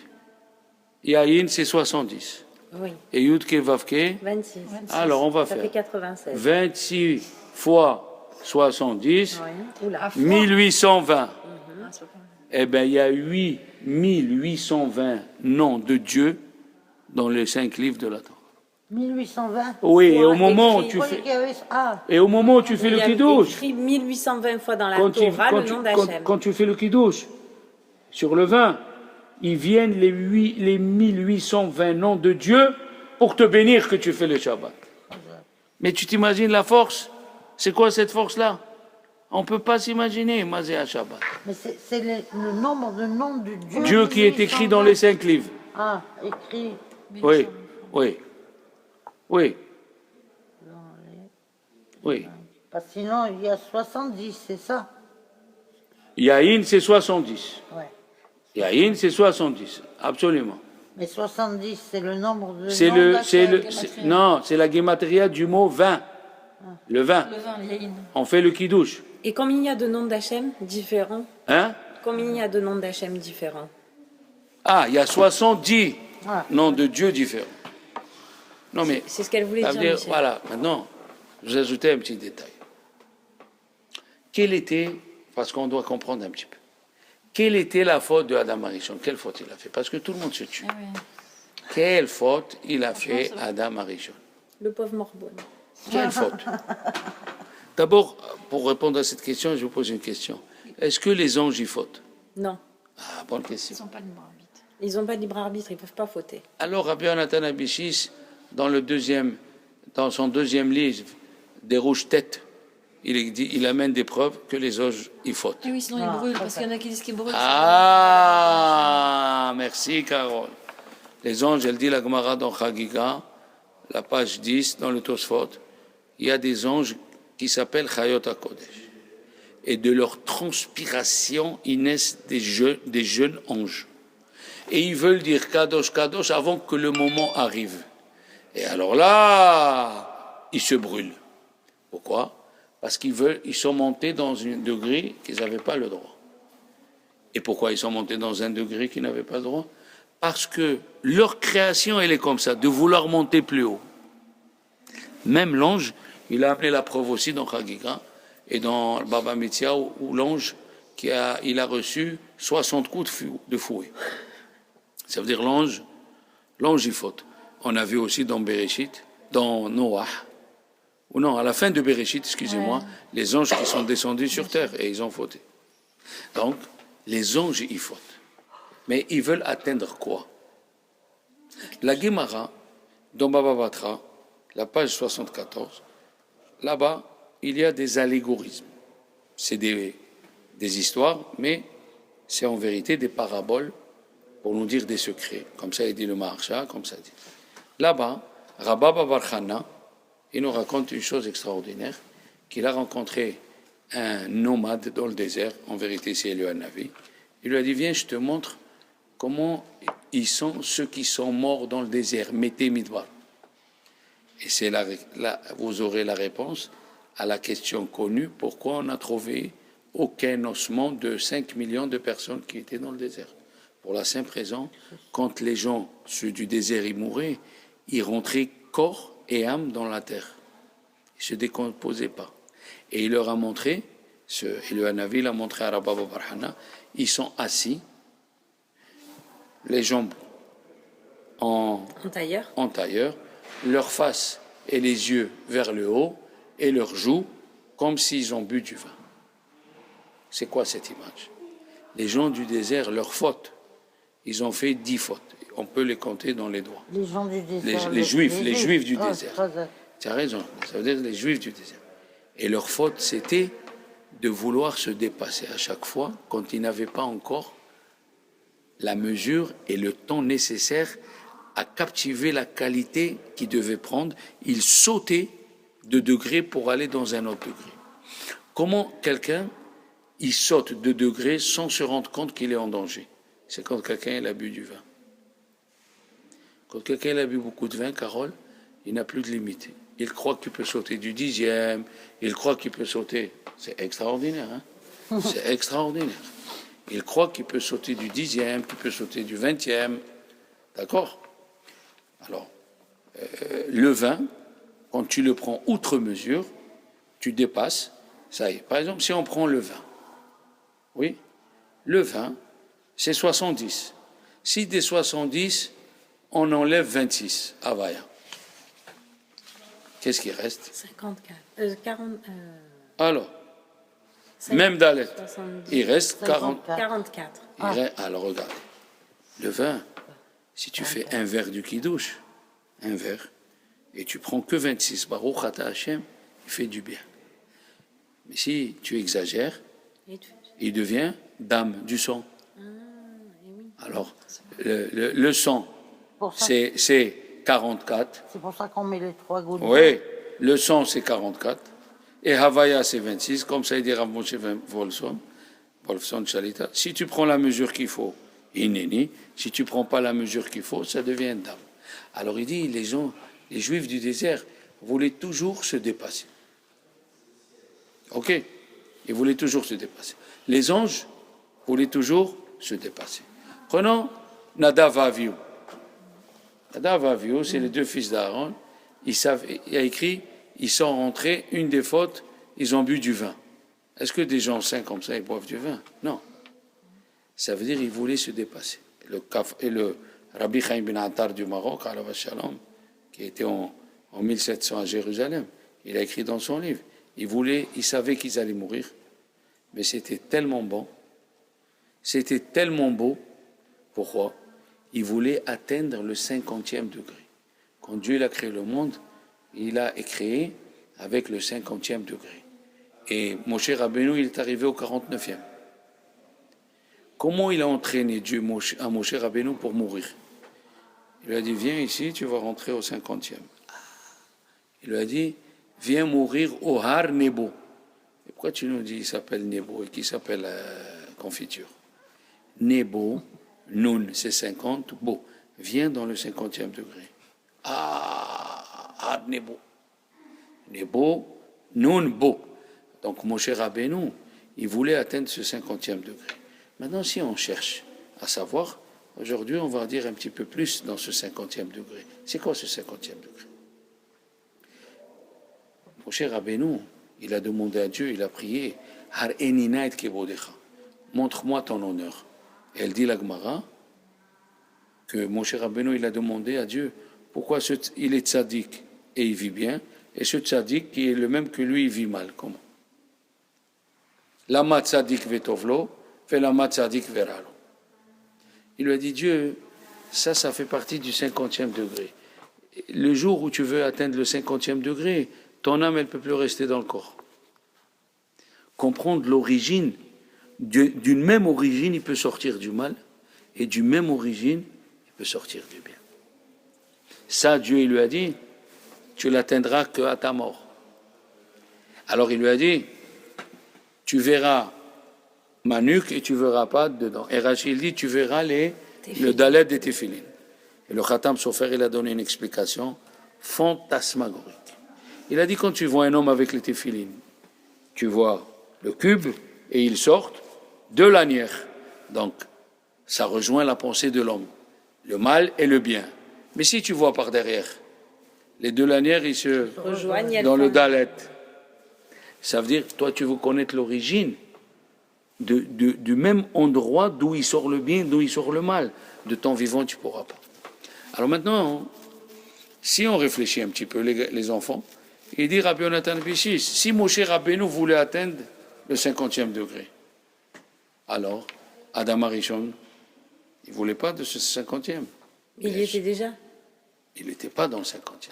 Yahin, c'est 70. Oui. Et Yud Ke Vav Ke 26. Alors, on va Ça faire. fait 96. 26 fois 70, Ouais. Oula. 1820. Ah, c'est pas pareil. Eh bien, il y a 8820 noms de Dieu dans les 5 livres de la Torah. 1820. Oui, et au Ouais, moment où écrit. tu Je croyais fais, qu'il y avait... Ah, et au moment où tu fais Il le y a kiddush, écrit 1820 fois dans la quand tu, Torah quand le tu- nom quand- d'Hachem. quand tu fais le kiddush, sur le vin, ils viennent les 1820 noms de Dieu pour te bénir que tu fais le Shabbat. Mais tu t'imagines la force? C'est quoi cette force-là? On ne peut pas s'imaginer, Mazé à Shabbat. mais c'est le nombre de noms de Dieu. Dieu qui est écrit dans les 5 livres. Ah, écrit. Oui, oui, oui, oui. Parce que sinon, il y a 70, c'est ça? Yahin, c'est 70. Ouais. Yahin, c'est 70, absolument. Mais 70, c'est le nombre de C'est noms le, d'Hachem. c'est le, c'est- non, c'est la guématria du mot vin. Le vin. Le vin, le yaïn. On fait le kiddush. Et combien il y a de noms d'Hachem différents? Hein? Combien il y a de noms d'Hachem différents? Ah, il y a 70 Ah. noms de Dieu différents. Non, mais, C'est ce qu'elle voulait ça veut dire, dire, Michel. voilà, maintenant, je vais ajouter un petit détail. Quelle était, parce qu'on doit comprendre un petit peu, quelle était la faute de Adam Arishon? Quelle faute il a fait? Parce que tout le monde se tue. Ah oui. Quelle faute il a fait c'est vrai. Adam Arishon? Le pauvre Morboune. Quelle faute? D'abord, pour répondre à cette question, je vous pose une question. Est-ce que les anges y fautent? Non, Ah, bonne question. Ils sont pas libres arbitres. ils n'ont pas de libre arbitre, ils ne peuvent pas fauter. Alors, Rabbi Yonatan Abichis, dans son deuxième livre, des rouges têtes, il amène des preuves que les anges y fautent. Ah oui, sinon ils brûlent, parce qu'il y en a qui disent qu'ils brûlent. Ah, merci Carole. Les anges, elle dit la Gemara dans Chagiga, la page 10, dans le Tosfot, il y a des anges qui s'appellent Chayot HaKodesh. Et de leur transpiration, ils naissent des jeunes anges. Et ils veulent dire Kadosh, Kadosh avant que le moment arrive. Et alors là, ils se brûlent. Pourquoi? Parce ils sont montés dans un degré qu'ils n'avaient pas le droit. Et pourquoi ils sont montés dans un degré qu'ils n'avaient pas le droit? Parce que leur création, elle est comme ça, de vouloir monter plus haut. Même l'ange, il a amené la preuve aussi dans Chagiga et dans le Baba Mitzia, où l'ange, il a reçu 60 coups de fouet. Ça veut dire l'ange il faute. On a vu aussi dans Bereshit, dans Noah, ou non, à la fin de Bereshit, excusez-moi, les anges qui sont descendus sur terre et ils ont fauté. Donc, les anges, ils fautent. Mais ils veulent atteindre quoi? La Gemara, dans Baba Batra, la page 74, là-bas, il y a des allégorismes. C'est des histoires, mais c'est en vérité des paraboles pour nous dire des secrets. Comme ça, il dit le Maharsha, comme ça dit. Là-bas, Rabba Bar Chana, il nous raconte une chose extraordinaire, qu'il a rencontré un nomade dans le désert, en vérité c'est Eliyahu Hanavi. Il lui a dit, viens, je te montre comment ils sont ceux qui sont morts dans le désert, Mété Midbar. Et c'est là, vous aurez la réponse à la question connue, pourquoi on n'a trouvé aucun ossement de 5 millions de personnes qui étaient dans le désert. Pour la simple raison, quand les gens, ceux du désert, ils mouraient, ils rentraient corps et âme dans la terre. Ils ne se décomposaient pas. Et il leur a montré, Eliyahu Hanavi l'a montré à Rabba Bar Hana, ils sont assis, les jambes en tailleur, leur face et les yeux vers le haut, et leurs joues comme s'ils ont bu du vin. C'est quoi cette image? Les gens du désert, leurs fautes, ils ont fait 10 fautes. On peut les compter dans les doigts. Les gens du désert. Les juifs du Oh, désert. très- Tu as raison, ça veut dire les juifs du désert. Et leur faute, c'était de vouloir se dépasser à chaque fois quand ils n'avaient pas encore la mesure et le temps nécessaire à captiver la qualité qu'ils devaient prendre. Ils sautaient de degré pour aller dans un autre degré. Comment quelqu'un, il saute de degré sans se rendre compte qu'il est en danger? C'est quand quelqu'un il a bu du vin. Quand quelqu'un il a bu beaucoup de vin, Carole, il n'a plus de limite. Il croit qu'il peut sauter du 10e, il croit qu'il peut sauter. C'est extraordinaire, hein? C'est extraordinaire. Il croit qu'il peut sauter du 10e, qu'il peut sauter du 20e. D'accord? Alors, le vin, quand tu le prends outre mesure, tu dépasses, Ça y est. Par exemple, si on prend le vin, oui, le vin, c'est 70. Si des 70, on enlève 26, Avaya. Qu'est-ce qui reste? 54. 40. Alors, 50, même Dalet, 70. il reste 40. 44. Alors, regarde, le vin, si tu fais un verre du kidouche, un verre, et tu prends que 26, Baruch Ata Hashem, il fait du bien. Mais si tu exagères, Et tu- il devient dame du sang. et oui. Alors, le sang, Pour ça, c'est 44. c'est pour ça qu'on met les 3 gouttes. Oui, le sang, c'est 44. Et Havaya, c'est 26. Comme ça, il dit Rav Moshe Wolfson Shalita. Si tu prends la mesure qu'il faut, Ineni. Si tu ne prends pas la mesure qu'il faut, ça devient une dame. Alors, il dit les gens, les juifs du désert, voulaient toujours se dépasser. Ok? Ils voulaient toujours se dépasser. Les anges voulaient toujours se dépasser. Prenons Nadav et Avihu. Nadav et Avihu, c'est les deux fils d'Aaron. Il y a écrit, ils sont rentrés, une des fautes, ils ont bu du vin. Est-ce que des gens sains comme ça, ils boivent du vin? Non. Ça veut dire qu'ils voulaient se dépasser. Et le Rabbi Chaim Ben Attar du Maroc, Alav Shalom, qui était en 1700 à Jérusalem, il a écrit dans son livre, il savait qu'ils allaient mourir, mais c'était tellement bon, c'était tellement beau. Pourquoi? Il voulait atteindre le 50e degré. Quand Dieu a créé le monde, il a créé avec le 50e degré. Et Moshe Rabbeinu, il est arrivé au 49e. Comment il a entraîné Dieu à Moshe Rabbeinu pour mourir? Il lui a dit, viens ici, tu vas rentrer au 50e. Il lui a dit, viens mourir au Har Nebo. Et pourquoi tu nous dis qu'il s'appelle Nebo et qu'il s'appelle confiture? Nebo, Nun, c'est 50, Bo. Viens dans le 50e degré. Har Nebo. Nebo, Nun, Bo. Donc Moshe Rabbeinu, il voulait atteindre ce 50e degré. Maintenant, si on cherche à savoir, aujourd'hui, on va dire un petit peu plus dans ce 50e degré. C'est quoi ce 50e degré? Moshe Rabbeinu, il a demandé à Dieu, il a prié, Har eninait kebodecha, montre-moi ton honneur. Et elle dit la Gemara que Moshe Rabbeinu, il a demandé à Dieu pourquoi il est tzaddik et il vit bien, et ce tzaddik qui est le même que lui, il vit mal. Comment? Lama tzaddik vetovlo, fait lama tzaddik veralo. Il lui a dit, Dieu, ça fait partie du 50e degré. Le jour où tu veux atteindre le 50e degré, ton âme, elle ne peut plus rester dans le corps. Comprendre l'origine, d'une même origine, il peut sortir du mal, et d'une même origine, il peut sortir du bien. Ça, Dieu, il lui a dit, tu l'atteindras qu'à ta mort. Alors il lui a dit, tu verras ma nuque et tu ne verras pas dedans. Et Rachid dit, tu verras le dalet des téphilines. Et le Khatam Sofer, il a donné une explication fantasmagorique. Il a dit, quand tu vois un homme avec les téphilines, tu vois le cube et ils sortent de l'anière. Donc, ça rejoint la pensée de l'homme, le mal et le bien. Mais si tu vois par derrière, les deux lanières, ils se rejoignent dans le dalet. Ça veut dire, toi, tu veux connaître l'origine du même endroit d'où il sort le bien, d'où il sort le mal. De ton vivant, tu ne pourras pas. Alors maintenant, si on réfléchit un petit peu, les enfants, il dit Rabbi Yonatan Bichis, si Moshe Rabbeinu voulait atteindre le 50e degré, alors Adam Arishon, il ne voulait pas de ce 50e. Il y était déjà? Il n'était pas dans le 50e.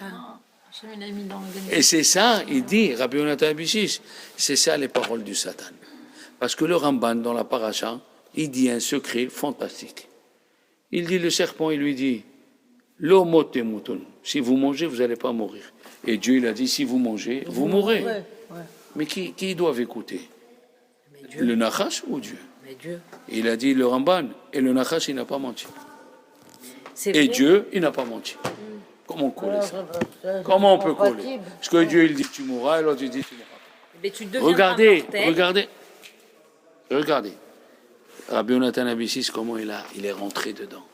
Je l'ai mis dans le... Et c'est ça, il dit, Rabbi Yonatan Bichis, c'est ça les paroles du Satan. Parce que le Ramban, dans la paracha, il dit un secret fantastique. Il dit, le serpent, il lui dit, l'omotemutun, si vous mangez, vous n'allez pas mourir. Et Dieu, il a dit, si vous mangez, vous mourrez. Ouais. Mais qui doivent écouter? Le Nachash ou Dieu? Mais Dieu. Il a dit, le Ramban, et le Nachash, il n'a pas menti. C'est Et vrai. Dieu, il n'a pas menti. Comment on colle ça? Comment on peut coller? Parce que Dieu, il dit, tu mourras, et l'autre, il dit, tu mourras. Mais tu deviens Regardez. Rabbi Yonatan Abissis, comment il est rentré dedans.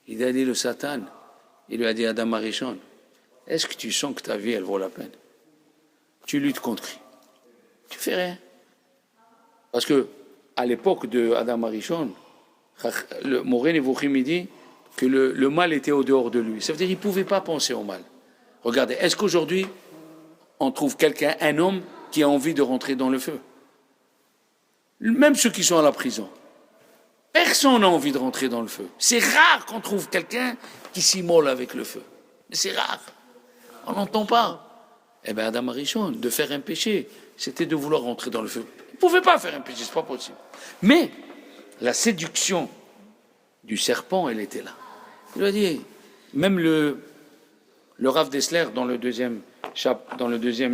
Il a dit le Satan, il lui a dit à Adam Arishon, est-ce que tu sens que ta vie, elle vaut la peine? Tu luttes contre qui? tu fais rien. Parce que à l'époque de Adam Arishon, le Moré Nevuchim dit que le mal était au dehors de lui. Ça veut dire qu'il ne pouvait pas penser au mal. Regardez, est-ce qu'aujourd'hui, on trouve quelqu'un, un homme, qui a envie de rentrer dans le feu? Même ceux qui sont à la prison. Personne n'a envie de rentrer dans le feu. C'est rare qu'on trouve quelqu'un qui s'immole avec le feu. Mais c'est rare. On n'entend pas. Eh bien, Adam Arishon, de faire un péché, c'était de vouloir rentrer dans le feu. Il ne pouvait pas faire un péché, c'est pas possible. Mais la séduction du serpent, elle était là. Il a dit, même le Rav Dessler, dans le deuxième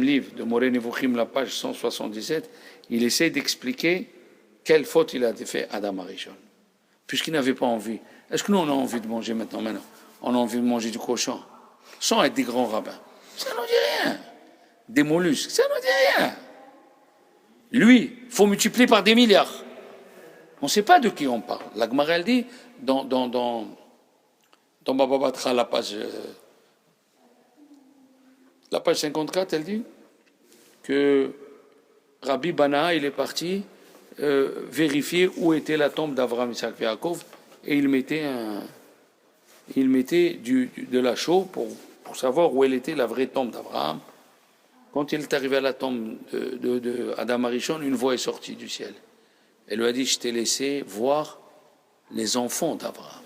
livre de Moré Nevuchim, la page 177, il essaie d'expliquer quelle faute il a fait Adam Arishon. Puisqu'il n'avait pas envie. Est-ce que nous, on a envie de manger maintenant? On a envie de manger du cochon, sans être des grands rabbins. Ça ne nous dit rien. Des mollusques, ça ne nous dit rien. Lui, il faut multiplier par des milliards. On ne sait pas de qui on parle. La Gemara, elle dit, dans Baba Batra, la page 54, elle dit que Rabbi Bana, il est parti vérifier où était la tombe d'Avraham, Isaac et Yaakov, et il mettait de la chaux pour savoir où elle était la vraie tombe d'Abraham. Quand il est arrivé à la tombe de Adam Arishon, une voix est sortie du ciel. Elle lui a dit, je t'ai laissé voir les enfants d'Abraham.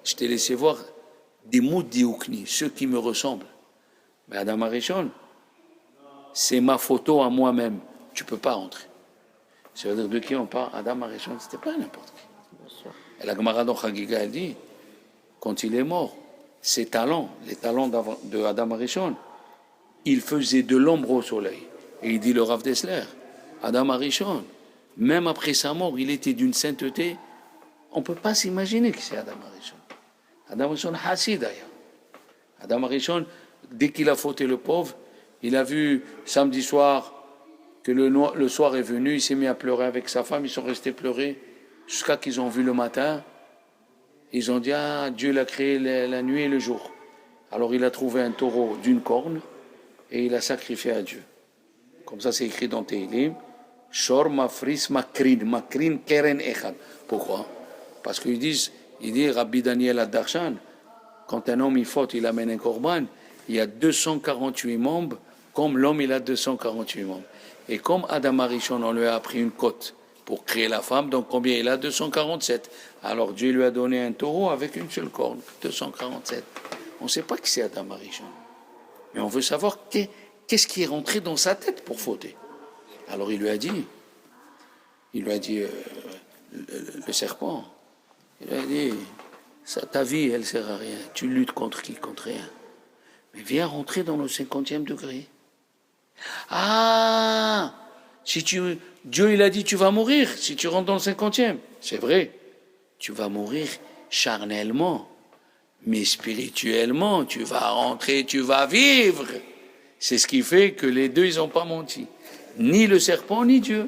Je t'ai laissé voir des mots d'Ioukni, ceux qui me ressemblent. Mais Adam Arishon, c'est ma photo à moi-même. Tu ne peux pas entrer. Ça veut dire de qui on parle? Adam Arishon, ce n'était pas n'importe qui. Et la Gemara dans Chagiga, elle dit, quand il est mort, ses talents, les talents de Adam Arishon, il faisait de l'ombre au soleil. Et il dit le Rav Dessler, Adam Arishon, même après sa mort, il était d'une sainteté, on ne peut pas s'imaginer que c'est Adam Arishon. Adam Arishon, Hassid d'ailleurs. Adam Arishon, dès qu'il a fauté le pauvre, il a vu samedi soir que le soir est venu, il s'est mis à pleurer avec sa femme, ils sont restés pleurer jusqu'à qu'ils ont vu le matin. Ils ont dit, ah, Dieu l'a créé la nuit et le jour. Alors il a trouvé un taureau d'une corne et il a sacrifié à Dieu. Comme ça c'est écrit dans Tehillim, Shor mafris makrin keren echad. Pourquoi? Parce qu'il dit Rabbi Daniel Ad-Darshan, quand un homme il faute, il amène un korban, il y a 248 membres, comme l'homme il a 248 membres. Et comme Adam Arishon, on lui a appris une côte pour créer la femme, donc combien il a? 247. Alors Dieu lui a donné un taureau avec une seule corne, 247. On ne sait pas qui c'est Adam Arishon. Mais on veut savoir qu'est-ce qui est rentré dans sa tête pour fauter. Alors il lui a dit, le serpent, il lui a dit, ta vie, elle ne sert à rien. Tu luttes contre qui? Contre rien. Mais viens rentrer dans le 50e degré. Ah, Dieu il a dit tu vas mourir si tu rentres dans le 50e. C'est vrai, tu vas mourir charnellement, mais spirituellement, tu vas rentrer, tu vas vivre. C'est ce qui fait que les deux, ils n'ont pas menti. Ni le serpent, ni Dieu.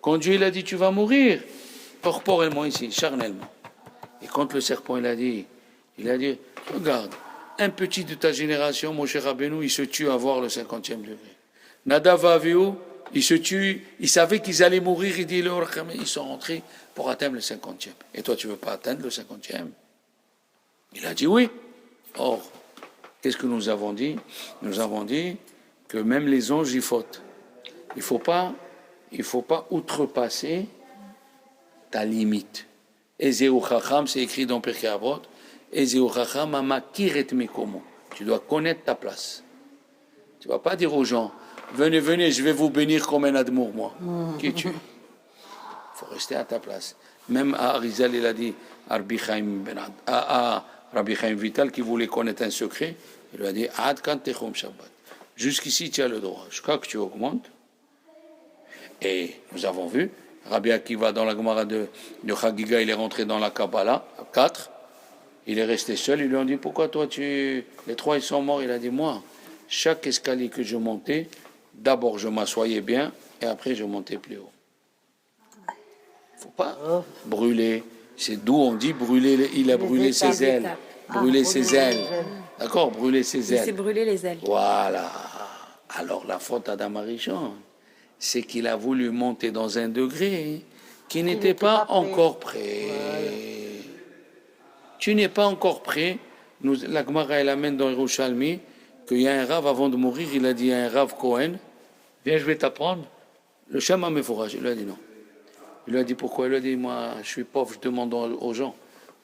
Quand Dieu il a dit tu vas mourir, corporellement ici, charnellement. Et quand le serpent il a dit, regarde, un petit de ta génération, mon cher Rabbeinu, il se tue à voir le 50e degré. Nadav Avihu, il se tue, il savait qu'ils allaient mourir, il dit, ils sont rentrés pour atteindre le 50e. Et toi, tu ne veux pas atteindre le 50e? Il a dit oui. Or, qu'est-ce que nous avons dit? Nous avons dit que même les anges y fautent. Il faut pas outrepasser ta limite. Ezeu Chacham, c'est écrit dans Pirkei Avot, Ezeu Chacham amakir et mekomo. Tu dois connaître ta place. Tu ne vas pas dire aux gens, venez, je vais vous bénir comme un admour, moi. Qui es-tu? Il faut rester à ta place. Même à Arizal, il a dit à Rabbi Chaim Vital, qui voulait connaître un secret, il lui a dit, Ad kan techum Shabbat. Jusqu'ici, tu as le droit. Jusqu'à que tu augmentes. Et nous avons vu, Rabbi Akiva, dans la Gemara de Chagiga, il est rentré dans la Kabbalah, à 4. Il est resté seul. Ils lui ont dit, pourquoi toi, les trois, ils sont morts? Il a dit, moi, chaque escalier que je montais, d'abord, je m'assoyais bien, et après, je montais plus haut. Il ne faut pas brûler. C'est d'où on dit brûler, il a brûlé ses ailes. Brûler ses ailes. D'accord? Brûler ses ailes. Il s'est brûlé les ailes. Voilà. Alors, la faute d'Adam Arishon, c'est qu'il a voulu monter dans un degré qui n'était n'était pas pas prêt. encore prêt. Tu n'es pas encore prêt. La Gemara, elle amène dans Yerushalmi qu'il y a un rave avant de mourir, il a dit à un rave Cohen, viens, je vais t'apprendre. Le Shama Meforaj, il lui a dit non. Il lui a dit pourquoi? Il lui a dit, moi, je suis pauvre, je demande aux gens.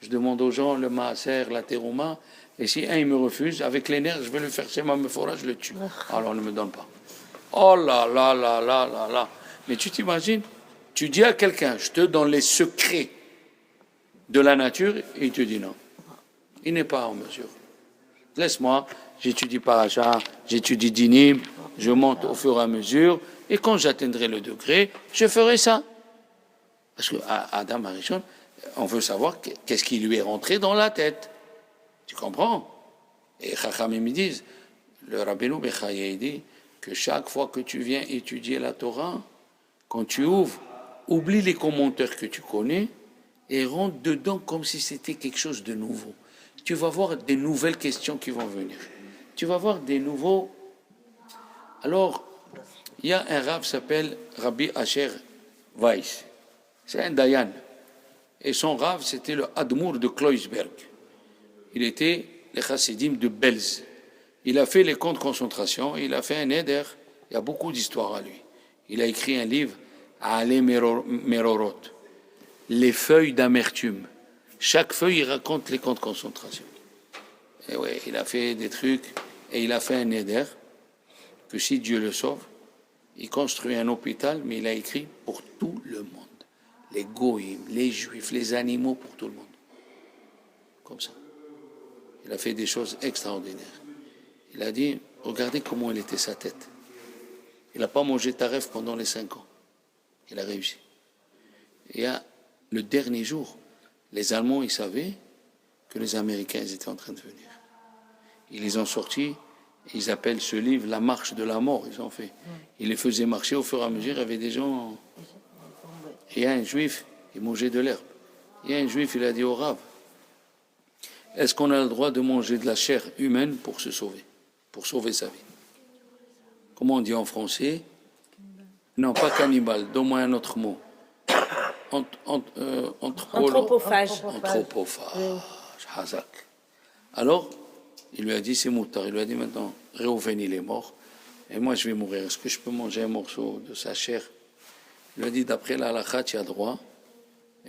Je demande aux gens le maaser, la terouma, et si un il me refuse, avec les nerfs, je vais le faire Shema Meforaj, je le tue. Alors ne me donne pas. Oh là là là là là là. Mais tu t'imagines, tu dis à quelqu'un, je te donne les secrets de la nature, et il te dit non. Il n'est pas en mesure. Laisse-moi, j'étudie Paracha, j'étudie Dinim, je monte au fur et à mesure, et quand j'atteindrai le degré, je ferai ça. Parce que Adam Arishon, on veut savoir qu'est-ce qui lui est rentré dans la tête. Tu comprends? Et Chachamim me disent, le Rabbeinu Bechaye dit que chaque fois que tu viens étudier la Torah, quand tu ouvres, oublie les commentaires que tu connais et rentre dedans comme si c'était quelque chose de nouveau. Tu vas voir des nouvelles questions qui vont venir. Tu vas voir des nouveaux... Alors, il y a un rave qui s'appelle Rabbi Asher Weiss. C'est un Dayan. Et son rave, c'était le Admour de Kloisberg. Il était le chassidim de Belz. Il a fait les camps de concentration, il a fait un éder. Il y a beaucoup d'histoires à lui. Il a écrit un livre, Ale Merorot, les feuilles d'amertume. Chaque feuille, il raconte les camps de concentration. Et ouais, il a fait des trucs, et il a fait un éder, que si Dieu le sauve, il construit un hôpital, mais il a écrit pour tout le monde. Les goïms, les juifs, les animaux, pour tout le monde. Comme ça. Il a fait des choses extraordinaires. Il a dit, regardez comment elle était sa tête. Il n'a pas mangé taref pendant les 5 ans. Il a réussi. Et le dernier jour, les Allemands, ils savaient que les Américains ils étaient en train de venir. Ils les ont sortis, ils appellent ce livre la marche de la mort, ils ont fait. Ils les faisaient marcher au fur et à mesure, il y avait des gens... Et il y a un juif, il mangeait de l'herbe. Il y a un juif, il a dit au rave, est-ce qu'on a le droit de manger de la chair humaine pour se sauver, pour sauver sa vie? Comment on dit en français? Non, pas cannibale, donne-moi un autre mot. Anthropophage. Anthropophage. Hazak. Alors, il lui a dit, c'est moutard. Il lui a dit maintenant, Réhouven, il est mort. Et moi, je vais mourir. Est-ce que je peux manger un morceau de sa chair? Il lui a dit, d'après la halakha, tu as droit.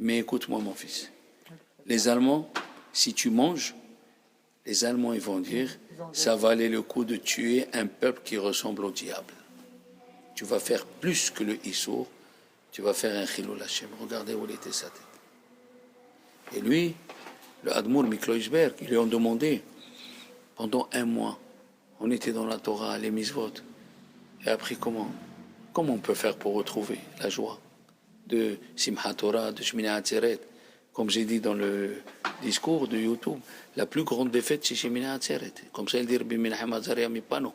Mais écoute-moi, mon fils. Les Allemands, si tu manges, les Allemands, ils vont dire, ça valait le coup de tuer un peuple qui ressemble au diable. Tu vas faire plus que le Issour. Tu vas faire un Chilul Hashem. Regardez où était sa tête. Et lui, le Admour Mikloisberg, ils lui ont demandé, pendant 1 mois, on était dans la Torah, les Misvot. Et après, comment on peut faire pour retrouver la joie de Simchat Torah, de Shmini Atzeret? Comme j'ai dit dans le discours de YouTube, la plus grande défaite, c'est Shmini Atzeret. Comme ça, il dit Rabbi Menachem Azaria Mipano.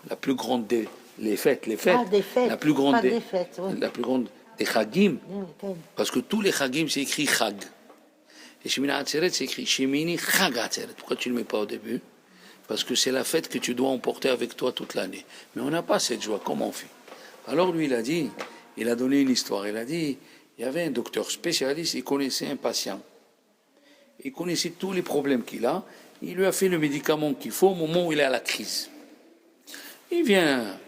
La plus grande des fêtes. Ah, des fêtes. La plus grande pas des fêtes, oui. La plus grande des Chagim. Parce que tous les Chagim, c'est écrit Chag. Et Shemini Atzeret, c'est écrit Shemini Chag Atzeret. Pourquoi tu ne le mets pas au début? Parce que c'est la fête que tu dois emporter avec toi toute l'année. Mais on n'a pas cette joie. Comment on fait? Alors lui, il a dit, il a donné une histoire. Il a dit, il y avait un docteur spécialiste, il connaissait un patient. Il connaissait tous les problèmes qu'il a. Il lui a fait le médicament qu'il faut au moment où il est à la crise. Il vient,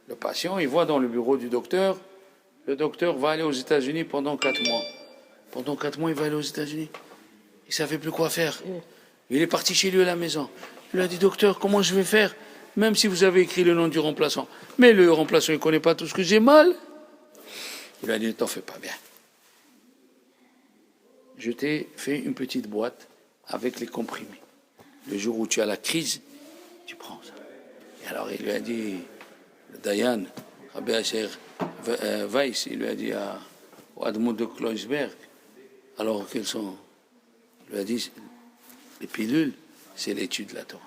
le patient, il voit dans le bureau du docteur, le docteur va aller aux États-Unis pendant 4 mois. Pendant 4 mois, il va aller aux États-Unis. Il ne savait plus quoi faire. Il est parti chez lui à la maison. Il lui a dit, docteur, comment je vais faire? Même si vous avez écrit le nom du remplaçant. Mais le remplaçant, il ne connaît pas tout ce que j'ai mal. Il lui a dit, ne t'en fais pas bien. Je t'ai fait une petite boîte avec les comprimés. Le jour où tu as la crise, tu prends ça. Et alors il lui a dit, le Dayan, Rabbi Asher Weiss, il lui a dit au Admour de Kloisberg, alors quels sont? Il lui a dit, les pilules, c'est l'étude de la Torah.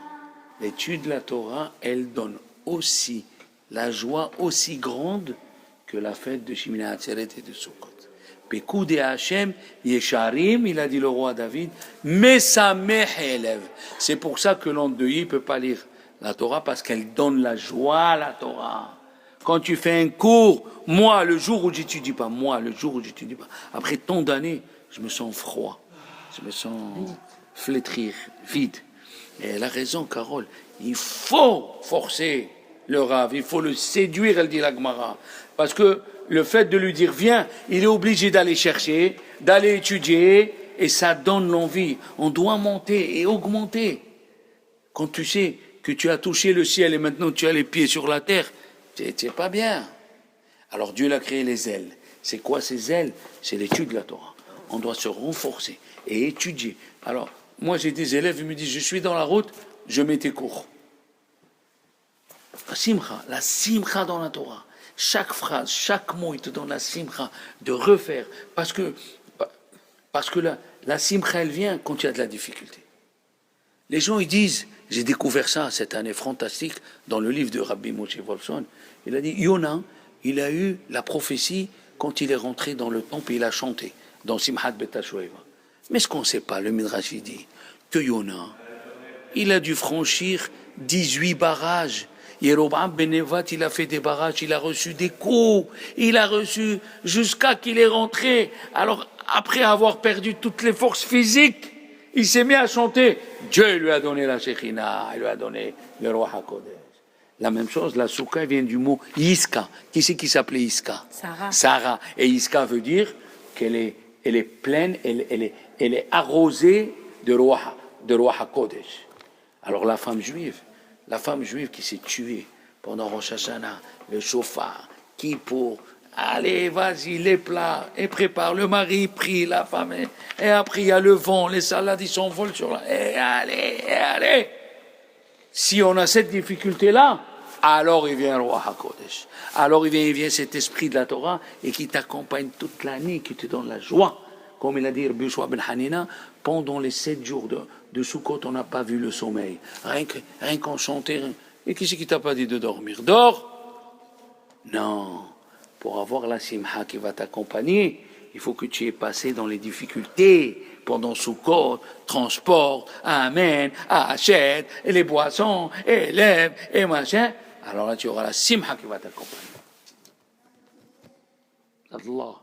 L'étude de la Torah, elle donne aussi la joie aussi grande que la fête de Shemini Atzeret et de Sukkot. Pekoud et Hachem, Yesharim, il a dit le roi David, Mesamech élève. C'est pour ça que l'endeuillé ne peut pas lire la Torah, parce qu'elle donne la joie à la Torah. quand tu fais un cours, moi, le jour où j'étudie pas, après tant d'années, je me sens froid, je me sens flétrir, vide. Et elle a raison, Carole. Il faut forcer le Rav, il faut le séduire, elle dit la Gemara. Parce que le fait de lui dire viens, il est obligé d'aller chercher, d'aller étudier, et ça donne l'envie. On doit monter et augmenter. Quand tu sais que tu as touché le ciel et maintenant tu as les pieds sur la terre, c'est pas bien. Alors Dieu a créé les ailes. C'est quoi ces ailes? C'est l'étude de la Torah. On doit se renforcer et étudier. Alors, moi j'ai des élèves, ils me disent, je suis dans la route, je mets tes cours. La simcha dans la Torah. Chaque phrase, chaque mot, il te donne la simcha de refaire. Parce que la simcha, elle vient quand il y a de la difficulté. Les gens, ils disent, j'ai découvert ça cette année fantastique dans le livre de Rabbi Moshe Wolfson. Il a dit, Yona, il a eu la prophétie quand il est rentré dans le temple et il a chanté dans Simchat Bet HaShoeva. Mais ce qu'on ne sait pas, le Midrash dit que Yona, il a dû franchir 18 barrages. Yeroboam ben Nevat, il a fait des barrages, il a reçu des coups, il a reçu jusqu'à qu'il est rentré. Alors, après avoir perdu toutes les forces physiques, il s'est mis à chanter. Dieu lui a donné la Shekhina, il lui a donné le Roi HaKodesh. La même chose, la Souka vient du mot Yiska. Qui c'est qui s'appelait Yiska? Sarah. Sarah. Et Yiska veut dire qu'elle est pleine, elle est arrosée de Roi HaKodesh. Alors la femme juive qui s'est tuée pendant Rosh Hashanah, le chauffard, qui pour allez, vas-y, les plats, et prépare. Le mari prie, la femme, et après il y a le vent, les salades, ils s'envolent sur la... Et allez. Si on a cette difficulté-là, alors il vient le Roi HaKodesh. Alors il vient cet esprit de la Torah et qui t'accompagne toute l'année, qui te donne la joie. Comme il a dit Rabbi Yoshua ben Hanina, pendant les 7 jours de Sukkot, on n'a pas vu le sommeil. Rien qu'en chanter. Et qui c'est qui t'a pas dit de dormir? Dors? Non. Pour avoir la simha qui va t'accompagner, il faut que tu aies passé dans les difficultés pendant Sukkot, transport, amen, achète, et les boissons, et lève, et machin. Alors là, tu auras la simha qui va t'accompagner. Allah.